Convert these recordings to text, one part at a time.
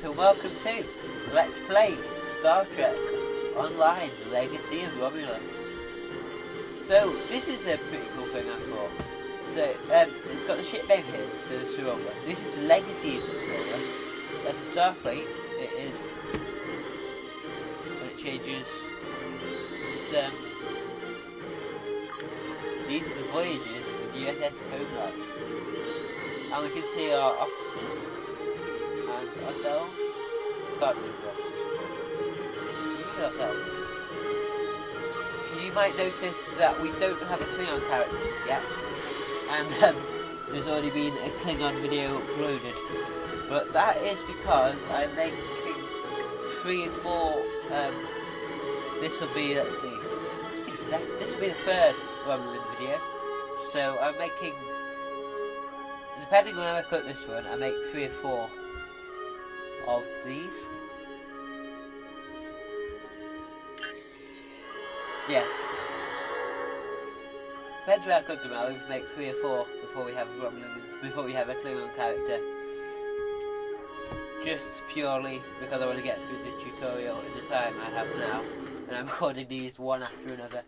and welcome to Let's Play Star Trek Online Legacy of Romulans. So, this is a pretty cool thing I thought. So, it's got the ship name here, so it's Romulan. This is the Legacy of this Romulan. And for Starfleet, it is, when it changes, these are the voyages of the USS Romulan. And we can see our officers and ourselves. Can't remember ourselves. You might notice that we don't have a Klingon character yet, and there's already been a Klingon video uploaded. But that is because I'm making 3 or 4. This will be, let's see, this will be the 3rd Romulan video. So I'm making, depending on how I cut this one, I make 3 or 4 of these. Yeah. Depends where I cut them. I'll either make 3 or 4 before we have a Romulan, before we have a Klingon character. Just purely because I want to get through the tutorial in the time I have now, and I'm recording these one after another.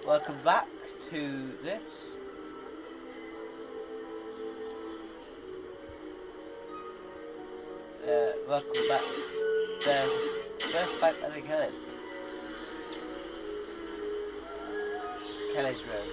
Welcome back to this. Welcome back to the first fight that we killed. Kelly's Road.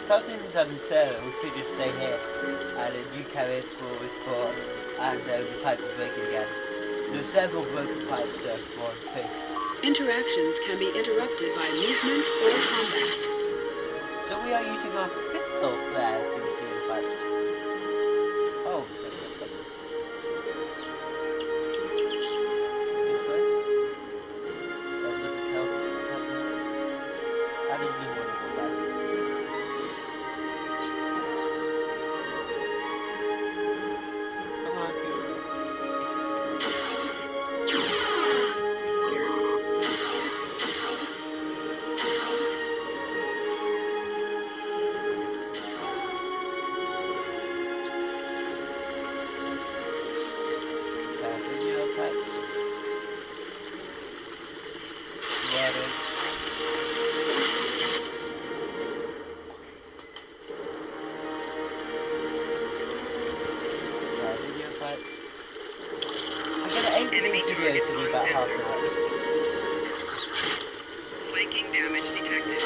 Because this is on the server, we could just stay here, and a new carriers will respawn, and the pipe will break again. There are several broken pipes that spawn too. Interactions can be interrupted by movement or combat. So we are using our pistol flare to shoot the pipes. Oh, this way? That doesn't help. That is the wonderful pipe. Enemy video to be about half an hour. Flanking damage detected.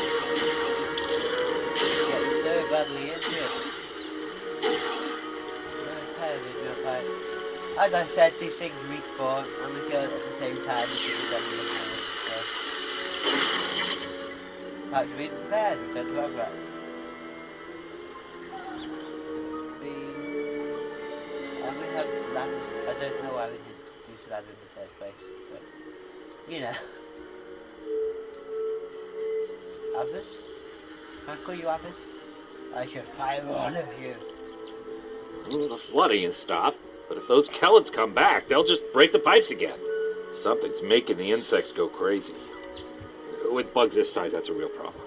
Yeah, it's so bad badly injured. As I said, these things respawn and we kill it at the same time. Perhaps we been prepared, we tend to have that. And we have ladders. I don't know why we did use a ladder in the first place, but you know. Others? Can I call you others? I should fire all of you. Well, the flooding has stopped, but if those Kellids come back, they'll just break the pipes again. Something's making the insects go crazy. With bugs this size, that's a real problem.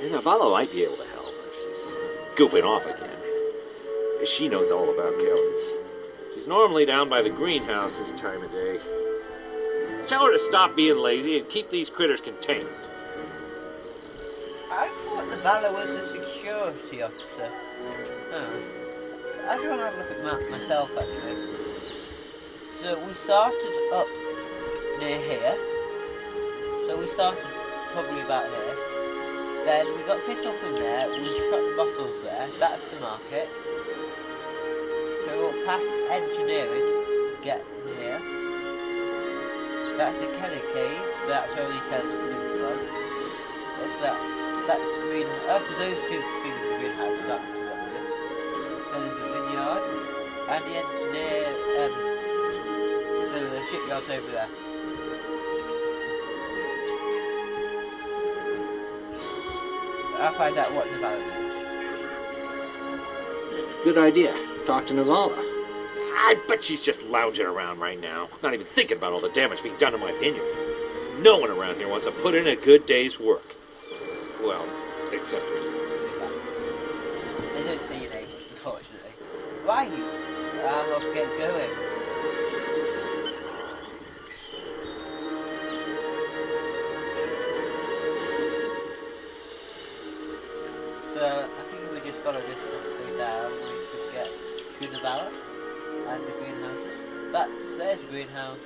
And Navala might be able to help if she's goofing off again. She knows all about Kellids. She's normally down by the greenhouse this time of day. Tell her to stop being lazy and keep these critters contained. I thought the Valor was a security officer. Oh. I just want to have a look at the map myself, actually. So we started up near here. So we started probably about here. Then we got pissed off from there. We got the bottles there. That's the market. So we walked past engineering to get here. That's the Kelly cave. So that's where these Kellies coming from. What's that? That's the greenhouse. After those two things, the greenhouse is up to obvious. Then there's a vineyard and the engineer. The shipyard's over there. I'll find out what Navala is. Good idea. Talk to Navala. I bet she's just lounging around right now, not even thinking about all the damage being done to my vineyard. No one around here wants to put in a good day's work. Well, except for you. They don't say your name, unfortunately. Why you? I'll get going. So, I think if we just follow this way down, we should get to Navala and the greenhouses. There's the greenhouse,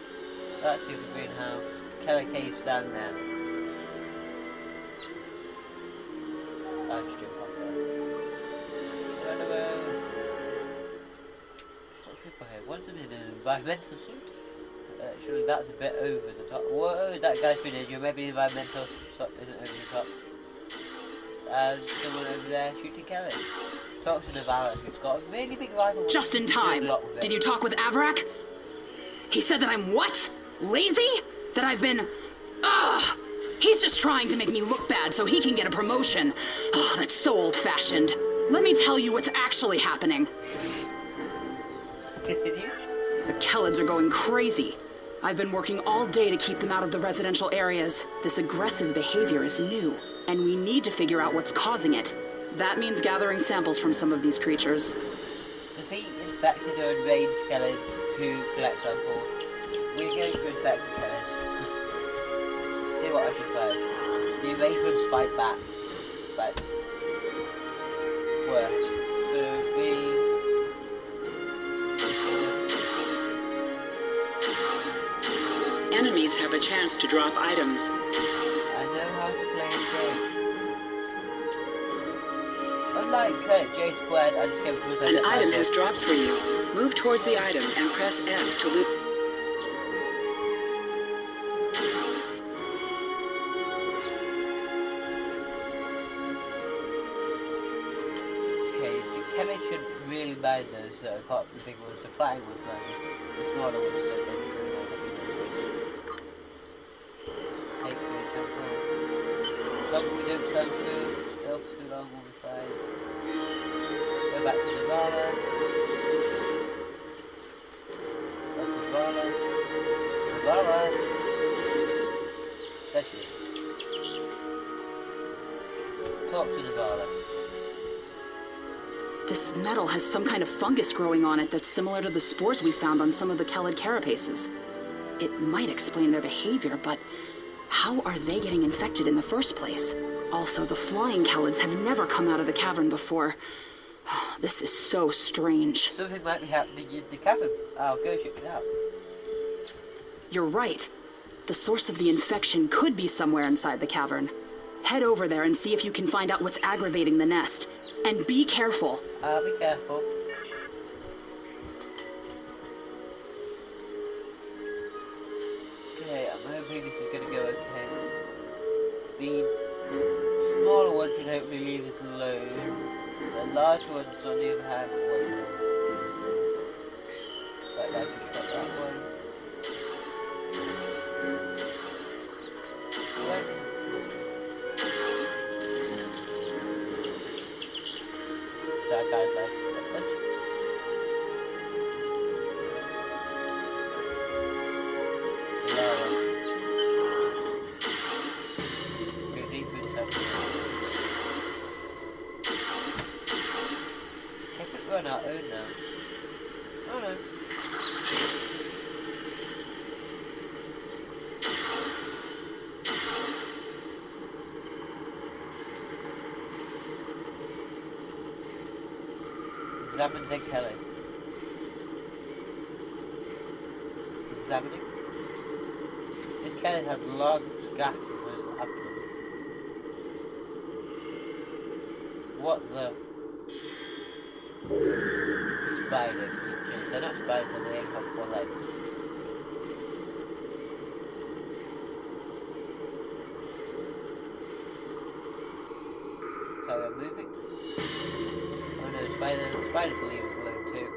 that's the other greenhouse, Kelly Cave's down there. I'll just jump off there. Run away. What's people here? One's in an environmental suit. Surely that's a bit over the top. Whoa, that guy's been injured. Maybe the environmental suit isn't over the top. And someone over there shooting Kelly. Talk to Navala, who's got a really big rifle. Just in time. Did you talk with Avarak? He said that I'm what? Lazy? That I've been... Ugh! He's just trying to make me look bad so he can get a promotion. Oh, that's so old-fashioned. Let me tell you what's actually happening. Continue. The Kellids are going crazy. I've been working all day to keep them out of the residential areas. This aggressive behavior is new, and we need to figure out what's causing it. That means gathering samples from some of these creatures. Defeat infected or enraged Kellids to collect samples. We're going to infect the Kellids. See what I can find. The enraged ones fight back. Like, worse. So we... Enemies have a chance to drop items. I know how to play the game. Unlike J squared, I just came to An item has dropped for you. Move towards the item and press F to loot. Okay, the Kelly shouldn't really mind those, apart from the big ones. The flying ones mind. The smaller ones don't really mind. Take food, sample. As long as we don't sell food, still for too long, we'll be fine. Go back to Navala. That's Navala. Navala! There she is. Talk to Navala. This metal has some kind of fungus growing on it that's similar to the spores we found on some of the Kellid carapaces. It might explain their behavior, but how are they getting infected in the first place? Also, the flying Kellids have never come out of the cavern before. This is so strange. Something might be happening in the cavern. I'll go check it out. You're right. The source of the infection could be somewhere inside the cavern. Head over there and see if you can find out what's aggravating the nest. And be careful. I'll be careful. Okay, I'm hoping this is going to go okay. The smaller ones should hopefully leave us alone. The larger ones, on the other hand, won't. That guy just shot that one. That guy's like, let's we're on our own now. Oh no. Examine the Kelly. Examining. This Kelly has large gaps in her abdomen. What the? Spider creatures. They're not spiders, and they have 4 legs. Carry on moving. Oh no, spiders will leave us alone too.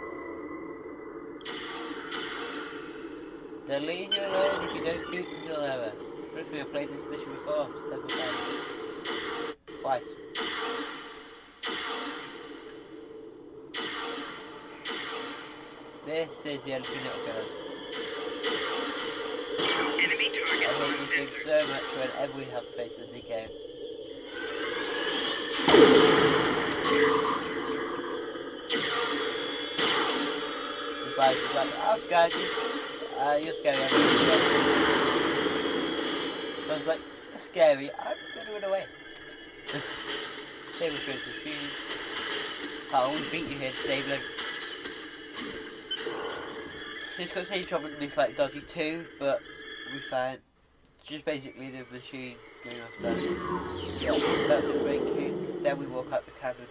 They'll leave you alone if you don't shoot them till ever. Trust me, I've played this mission before, several times. Twice. This is the only thing that goes. Enemy target. I hate this thing so much whenever we have to face the big game. The guys are like, I'll scare you. You're scary. So I was like, you're scary. I'm going to run away. Sable shows the shoes. I'll always beat you here, disabling. So it's got the same trouble and it's like dodgy too, but we found just basically the machine going off that. Yeah, that's a breaking. Then we walk up the cavern.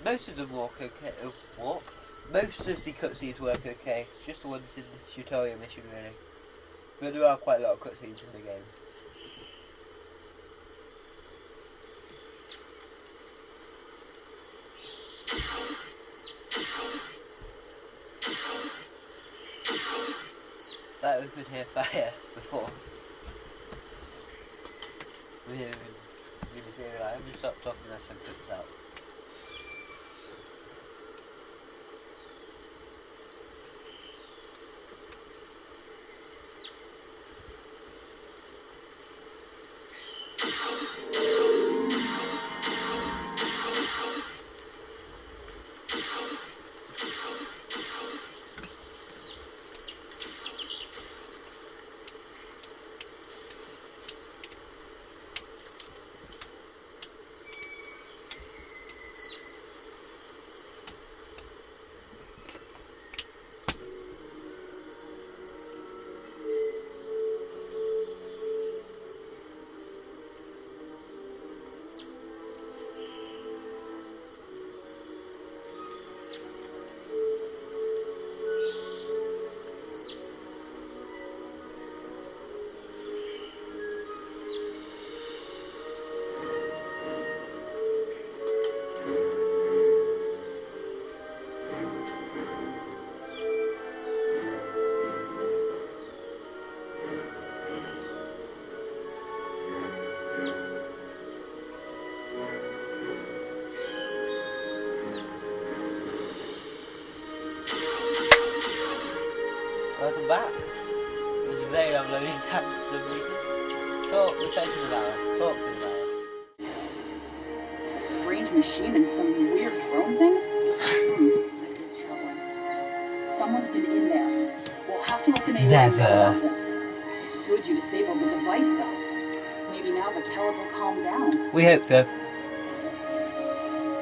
Most of them walk okay. Most of the cutscenes work okay. It's just the ones in the tutorial mission really. But there are quite a lot of cutscenes in the game. Like we could hear fire before. We didn't even hear it. I'm just stop talking and I can put this out. Welcome back. It was a very long loading time for some reason. Return to the tower. Talk to the tower. A strange machine and some weird drone things? That is troubling. Someone's been in there. We'll have to let the main Never. know about this. It's good you disabled the device, though. Maybe now the pellets will calm down. We hope so.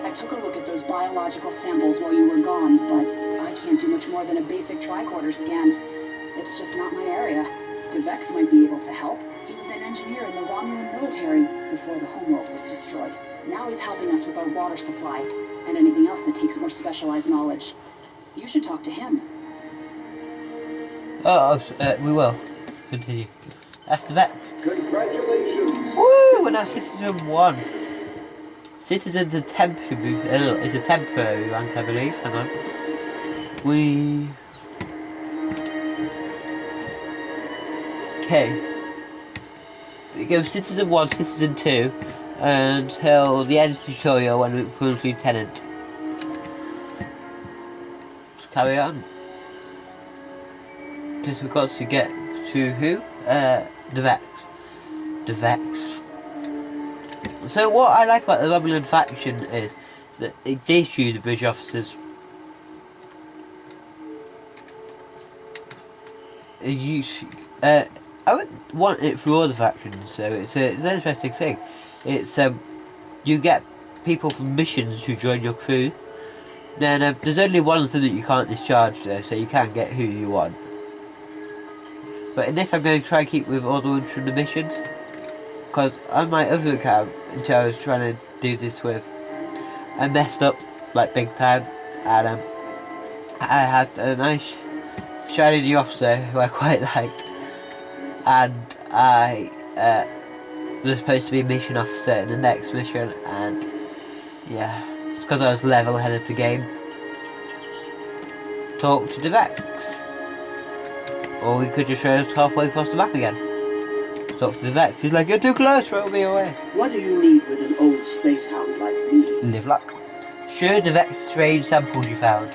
I took a look at those biological samples while you were gone, but I can't do much more than a basic tricorder scan. It's just not my area. DeVex might be able to help. He was an engineer in the Romulan military before the homeworld was destroyed. Now he's helping us with our water supply and anything else that takes more specialized knowledge. You should talk to him. We will. Continue. That's the vet. Congratulations! Woo! We're now Citizen 1. Citizen's a temporary, it's a temporary rank, I believe. Hang on. Okay. We go Citizen 1, Citizen 2, until the end of the tutorial when we become Lieutenant. Let's carry on. Because we've got to get to who? The Vex. The Vex. So what I like about the Romulan faction is that it gives you the bridge officers. I wouldn't want it for all the factions, so it's an interesting thing. It's you get people from missions who join your crew. Then there's only one thing that you can't discharge though, so you can't get who you want. But in this I'm going to try and keep with all the ones from the missions. Because on my other account, which I was trying to do this with, I messed up like big time, and I had a nice shiny new officer who I quite liked, and I was supposed to be a mission officer in the next mission, and yeah, it's because I was level ahead of the game. Talk to the Vex, or we could just show us halfway across the map again. Talk to the Vex. He's like, you're too close, throw me away. What do you need with an old space hound like me? Live luck. Show the Vex strange samples you found.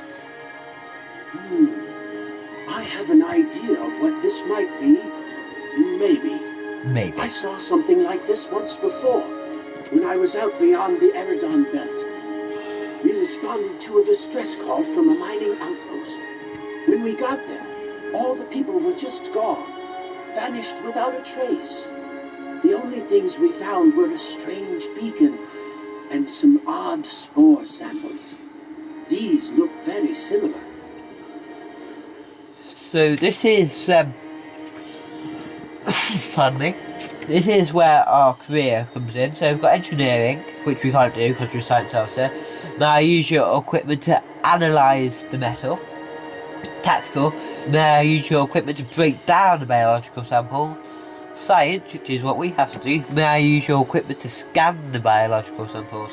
I have an idea of what this might be. Maybe. Maybe. I saw something like this once before, when I was out beyond the Eridon belt. We responded to a distress call from a mining outpost. When we got there, all the people were just gone. Vanished without a trace. The only things we found were a strange beacon and some odd spore samples. These look very similar. So this is pardon me. This is where our career comes in. So we've got engineering, which we can't do because we're a science officer. Now I use your equipment to analyse the metal. Tactical. May I use your equipment to break down a biological sample? Science, which is what we have to do. May I use your equipment to scan the biological samples?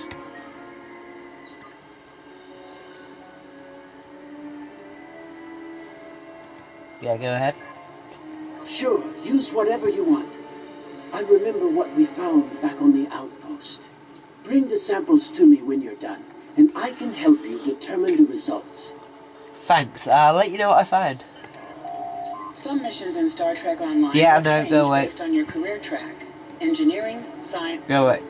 Yeah, go ahead. Sure, use whatever you want. I remember what we found back on the outpost. Bring the samples to me when you're done, and I can help you determine the results. Thanks, I'll let you know what I find. Some missions in Star Trek Online Yeah, will no, change go away. based on your career track. Engineering, science... Go away.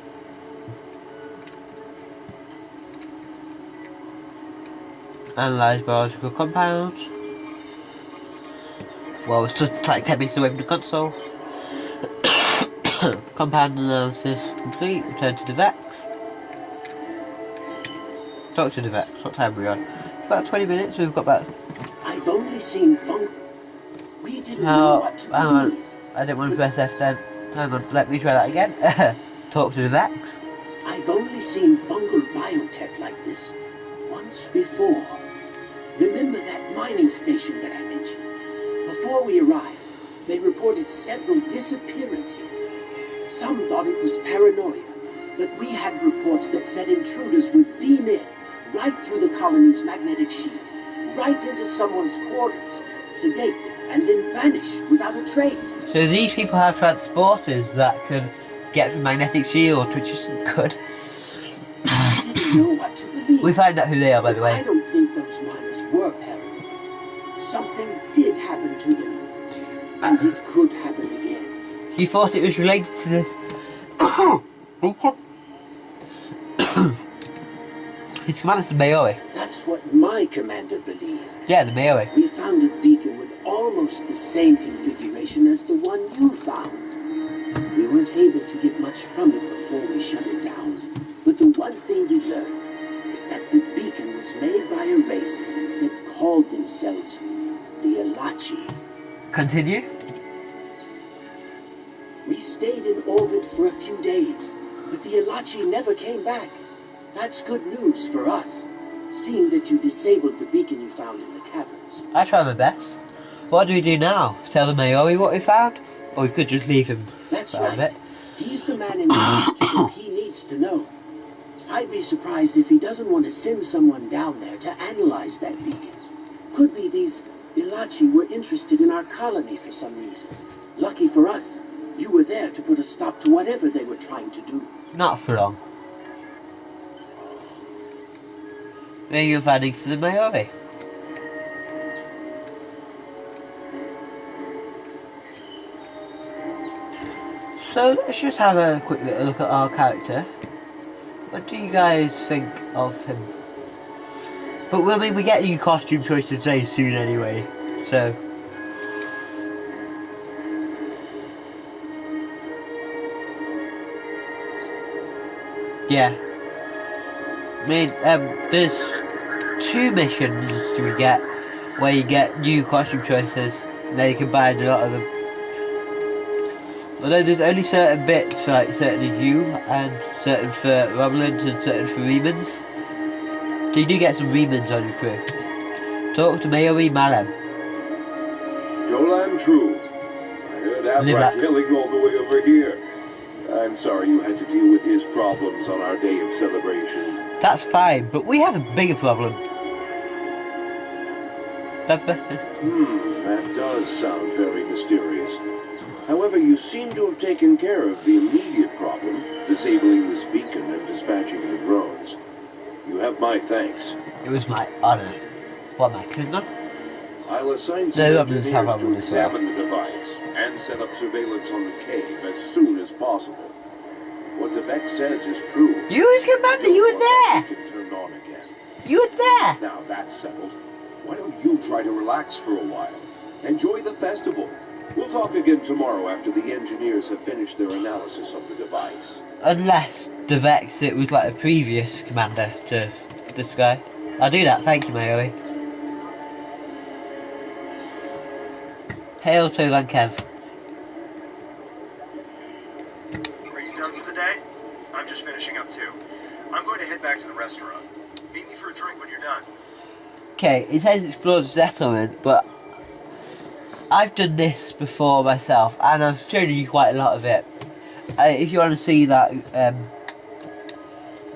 Analyze biological compounds. Well, it's just like 10 minutes away from the console. Compound analysis complete. Return to the Vex. Talk to the Vex. What time are we on? About 20 minutes. We've got about... I've only seen fun. We didn't know what to hang on. believe. I didn't want to press F then. Hang on, let me try that again. Talk to the Vex. I've only seen fungal biotech like this once before. Remember that mining station that I mentioned? Before we arrived, they reported several disappearances. Some thought it was paranoia, but we had reports that said intruders would beam in right through the colony's magnetic shield, right into someone's quarters, sedate them, and then vanish without a trace. So these people have transporters that can get through magnetic shield, which isn't good. I didn't know what to believe. We found out who they are, by the I way. don't think those miners were paranoid. Something did happen to them, and it could happen again. He thought it was related to this. His commander's the Maori. That's what my commander believed. Yeah, the Maori. We found a beacon with almost the same configuration as the one you found. We weren't able to get much from it before we shut it down. But the one thing we learned is that the beacon was made by a race that called themselves the Elachi. Continue. We stayed in orbit for a few days, But the Elachi never came back. That's good news for us, seeing that you disabled the beacon you found in the caverns. I try my best. What do we do now? Tell the Maori what we found? Or we could just leave him That's for a right. bit. He's the man in charge, so he needs to know. I'd be surprised if he doesn't want to send someone down there to analyze that beacon. Could be these Elachi were interested in our colony for some reason. Lucky for us, you were there to put a stop to whatever they were trying to do. Not for long. Maybe you're adding to the Maori. So let's just have a quick little look at our character. What do you guys think of him? But we get new costume choices very soon anyway, so. Yeah. I mean, there's 2 missions you get where you get new costume choices, and then you can buy a lot of them. Although there's only certain bits for like certain of you, and certain for Romulans and certain for Remans. So you do get some Remans on your crew. Talk to Maori Malam. Jolan True. I heard Avrak killing all the way over here. I'm sorry you had to deal with his problems on our day of celebration. That's fine, but we have a bigger problem. That does sound very mysterious. However, you seem to have taken care of the immediate problem, disabling this beacon and dispatching the drones. You have my thanks. It was my honour. What, my Klingon? I'll assign some engineers to examine the device and set up surveillance on the cave as soon as possible. If what Devek says is true, you was Commander, you were there! Can turn on again. You were there! Now that's settled. Why don't you try to relax for a while? Enjoy the festival. We'll talk again tomorrow after the engineers have finished their analysis of the device. Unless Devex it was like a previous commander to this guy. I'll do that, thank you, Maori. Hail to Van Kev. Are you done for the day? I'm just finishing up too. I'm going to head back to the restaurant. Meet me for a drink when you're done. Okay, it says explore the settlement, but I've done this before myself, and I've shown you quite a lot of it. If you want to see that,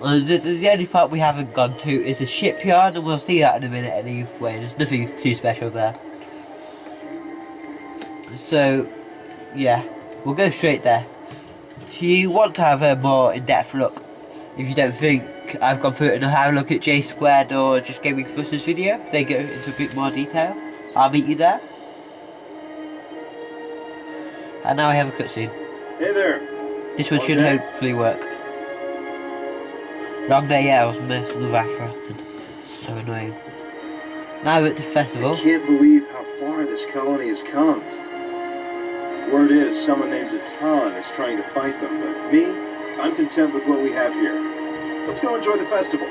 the only part we haven't gone to is the shipyard, and we'll see that in a minute anyway. There's nothing too special there. So, yeah, we'll go straight there. If you want to have a more in-depth look, if you don't think I've gone through it enough, have a look at J Squared or just Gaming Thrusters video. They go into a bit more detail. I'll meet you there. And now we have a cutscene. Hey there. This one should hopefully work. Long day, yeah, I was messing with Afra. So annoying. Now we're at the festival. I can't believe how far this colony has come. Word is someone named Atan is trying to fight them, but me, I'm content with what we have here. Let's go enjoy the festival.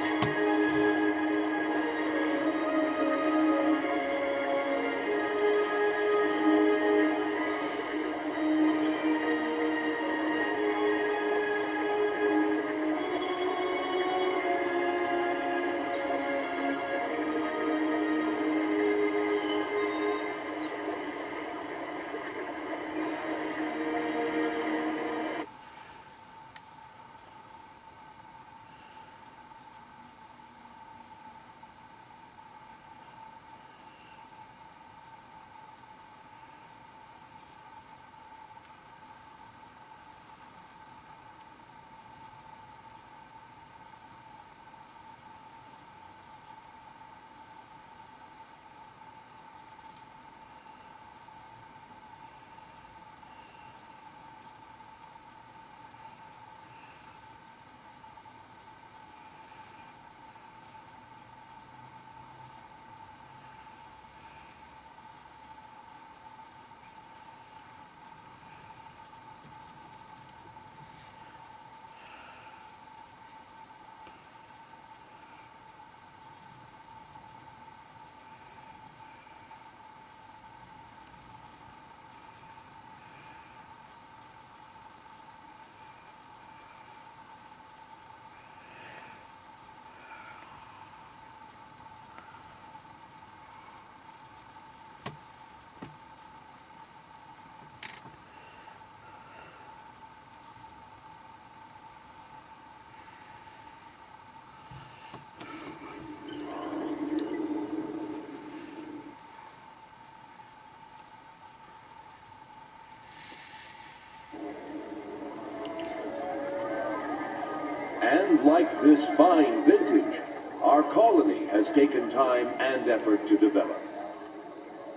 And like this fine vintage, our colony has taken time and effort to develop.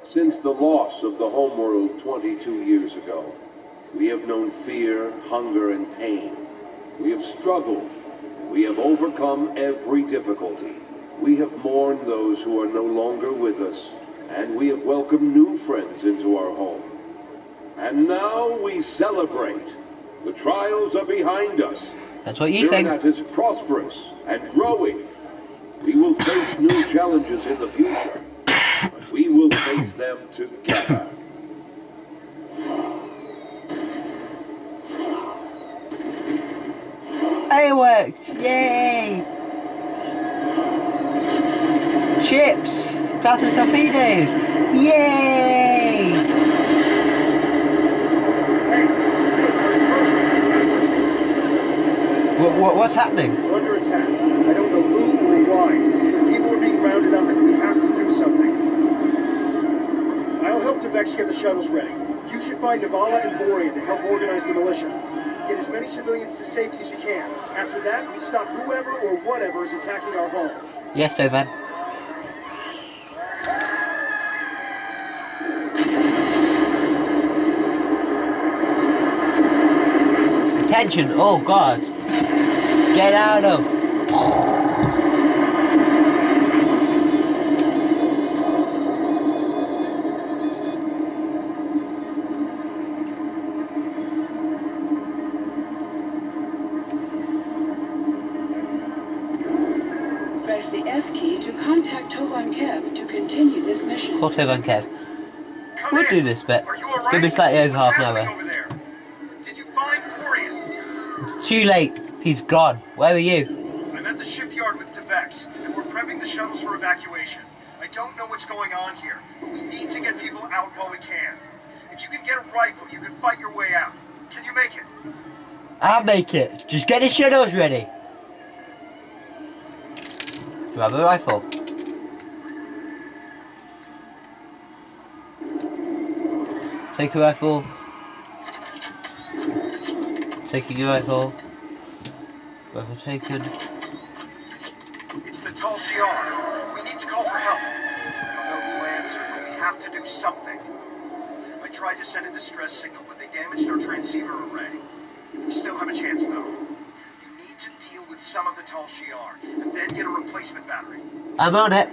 Since the loss of the homeworld 22 years ago, we have known fear, hunger, and pain. We have struggled. We have overcome every difficulty. We have mourned those who are no longer with us, and we have welcomed new friends into our home. And now we celebrate. The trials are behind us. That's what you think. Tyranat is prosperous and growing. We will face new challenges in the future, but we will face them together. Fireworks! Yay! Ships! Plasma torpedoes! Yay! What's happening? We're under attack. I don't know who or why, but people are being rounded up and we have to do something. I'll help Tevex get the shuttles ready. You should find Navala and Borean to help organize the militia. Get as many civilians to safety as you can. After that, we stop whoever or whatever is attacking our home. Yes, Dovan. Attention! Oh God! Get out of! Press the F key to contact Tovan Kev to continue this mission. Call Tovan Kev. We'll do this bit. It's gonna be slightly over half an hour. Over there? Did you find Borean? It's too late. He's gone. Where are you? I'm at the shipyard with Tevex, and we're prepping the shuttles for evacuation. I don't know what's going on here, but we need to get people out while we can. If you can get a rifle, you can fight your way out. Can you make it? I'll make it. Just get the shuttles ready. Grab a rifle. Take a rifle. Taking a rifle. Rifle taken. It's the Tal Shiar. We need to call for help. I don't know who will answer, but we have to do something. I tried to send a distress signal, but they damaged our transceiver array. We still have a chance, though. You need to deal with some of the Tal Shiar, and then get a replacement battery. I'm on it.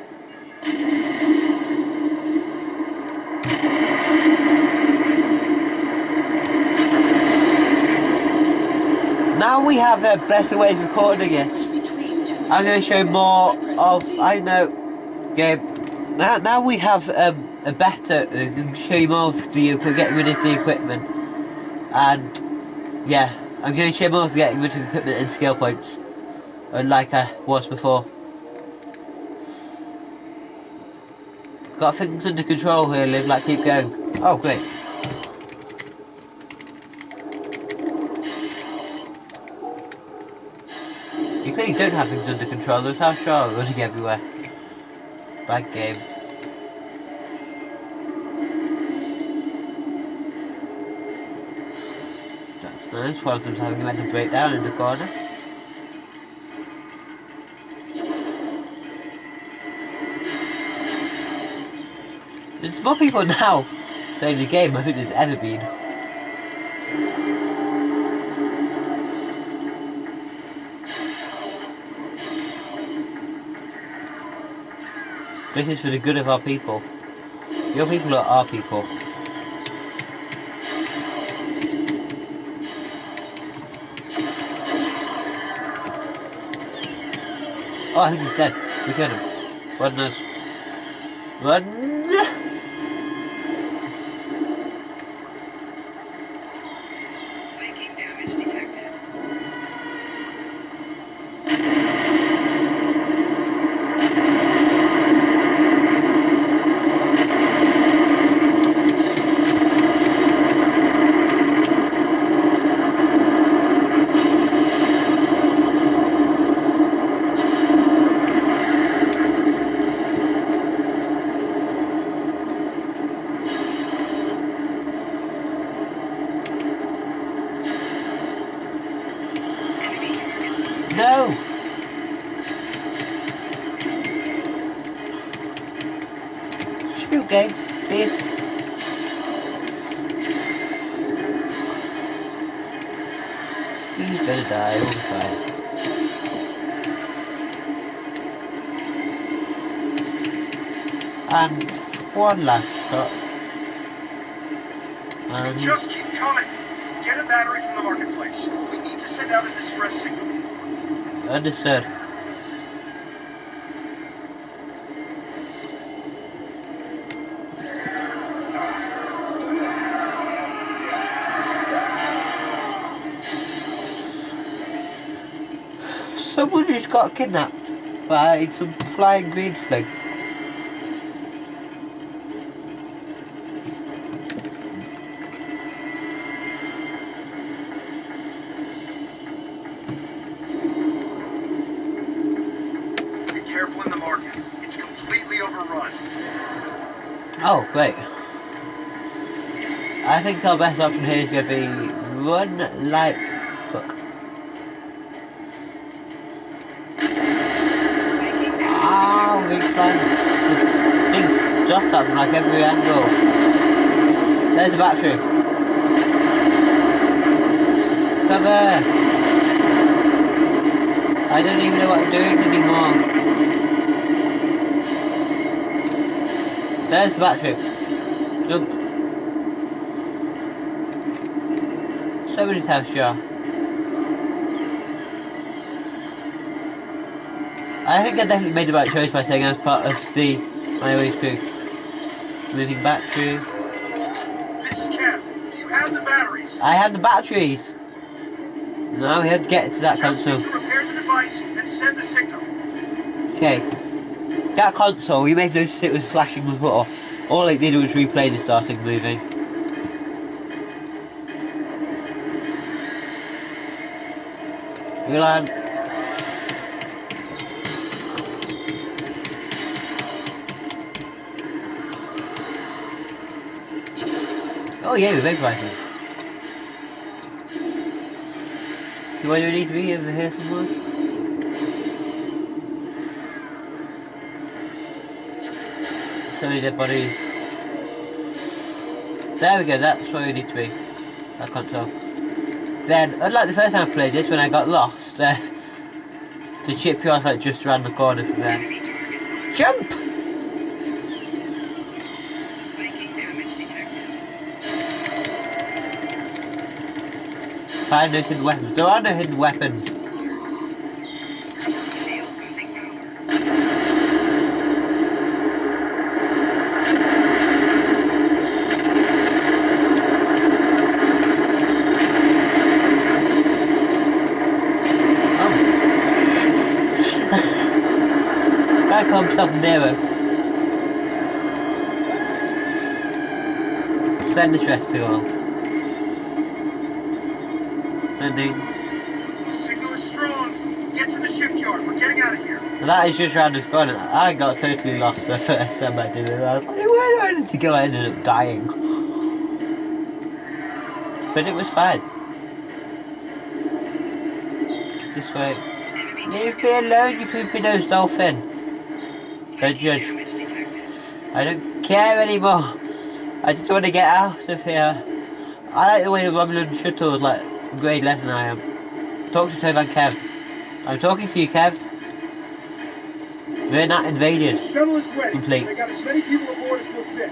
Now we have a better way of recording it. I'm going to show more of, I know, game. Now we have a better, I can show you more of the, get rid of the equipment. And, yeah, I'm going to show more of getting rid of the equipment and skill points. Like I was before. Got things under control here, Liv, like keep going. Oh, great. You clearly don't have things under control, there's how sure running everywhere. Bad game. That's nice, one of them's having a mental breakdown in the corner. There's more people now playing the game I think there's ever been. This is for the good of our people. Your people are our people. Oh, I think he's dead. We killed him. Run, nurse. Run! Shoot game, please. He's gonna die, all fine. And one last shot. And Just keep coming. Get a battery from the marketplace. We need to send out a distress signal. understood. Someone just got kidnapped by some flying green thing. Be careful in the market. It's completely overrun. Oh, great. I think our best option here is going to be run like fuck. Ah, big fun. Things dot up from like every angle. There's the battery. Cover! I don't even know what I'm doing anymore. There's the battery. Jump. So many times, sure. I think I definitely made the right choice by saying I was part of my always crew. Moving battery. This is Kev. Do you have the batteries? I have the batteries! Now we have to get to that Just console. need to repair the device and send the signal. Okay. That console, you may have noticed it was flashing before. All it did was replay the starting movie. Romulan. Oh yeah, we're vaporizing. Do I need to be over here somewhere? So many dead bodies. There we go, that's where we need to be. That console. Then, unlike the first time I played this, when I got lost, the shipyard's like just around the corner from there. Jump! Find no hidden weapons. There are no hidden weapons. Guy called himself Nero. Send the stress to all. Sending. The signal is strong. Get to the shipyard. We're getting out of here. That is just round this corner. I got totally lost the first time I did it. I was like, where do I need to go? I ended up dying. But it was fine. This way. Leave me alone, you poopy nosed dolphin. Don't judge. I don't care anymore. I just want to get out of here. I like the way the Romulan shuttle is like grade less than I am. Talk to Tove and Kev. I'm talking to you, Kev. We're not invaded. The shuttle is ready. Complete. They got as many people aboard as will fit.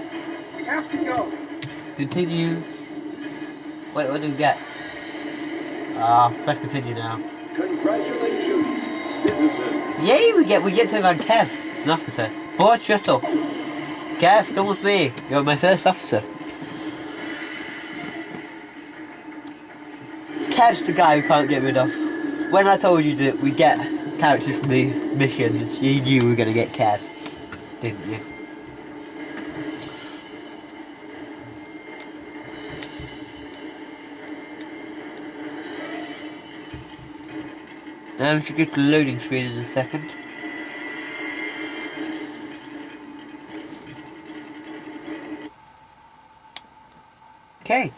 We have to go. Continue. Wait, what do we get? Ah, press continue now. Congratulations, citizen. Yay, we get Tove and Kev. It's an officer. Board shuttle. Kev, come with me. You're my first officer. Kev's the guy we can't get rid of. When I told you that we get characters from the missions, you knew we were going to get Kev, didn't you? Now we should go to the loading screen in a second. Okay,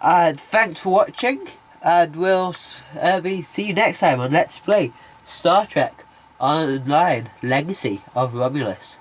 thanks for watching, and we'll see you next time on Let's Play Star Trek Online Legacy of Romulus.